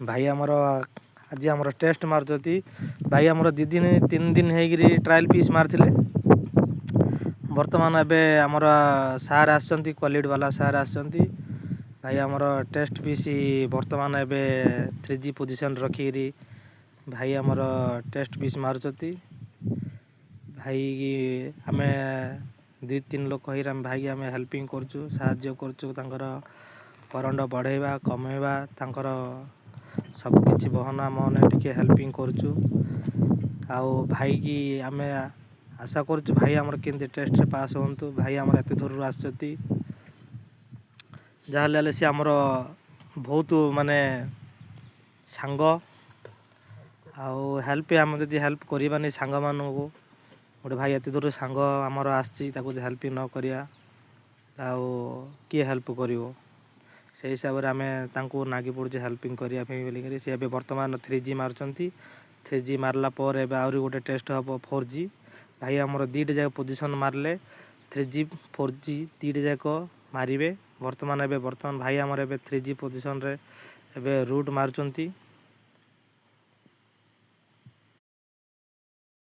भाई आमर आज आम टेस्ट मार्चती भाई आमर 2 दिन 3 दिन होगी ट्रायल पीस मार्थिले बर्तमान एबे आमर सार आसचंती क्वालिटी वाला सार आसचंती भाई आमर टेस्ट पीस बर्तमान एबे 3G पोजीशन रखी भाई आमर टेस्ट पीस मारुचती भाई आमे 2-3 लोक ही भाई आमे हेल्पिंग करचु साहाଯ୍य करचु तांकर करंट बढ़ेवा कमेवा तांकर सब किछि बहना मने टिके हेल्पिंग करचु आउ भाई की आमे आशा करचु भाई हमर केनते टेस्ट रे पास होंतु भाई हमर एते दूर आसचती जहाले से हमर बहुत माने सांग आउ हेल्प आम जदि हेल्प करबानी सांग मानू गोटे भाई एते दूर सांग आमर आसची ताको हेल्प न करिया आउ किए हेल्प करिवो से हिसाब रे आमे तांको नागी पड़ुचे हेल्पिंग करिया पे बोली से एबे वर्तमान 3G मारचंती 3G मारला पर एबे आउरी गोटे टेस्ट हबो 4G भाई हमर दीटे जाक पोजीशन मारले 3G 4G दीटे जाक मारिबे वर्तमान भाई हमर एबे 3G पोजीशन रे एबे रूट मारचंती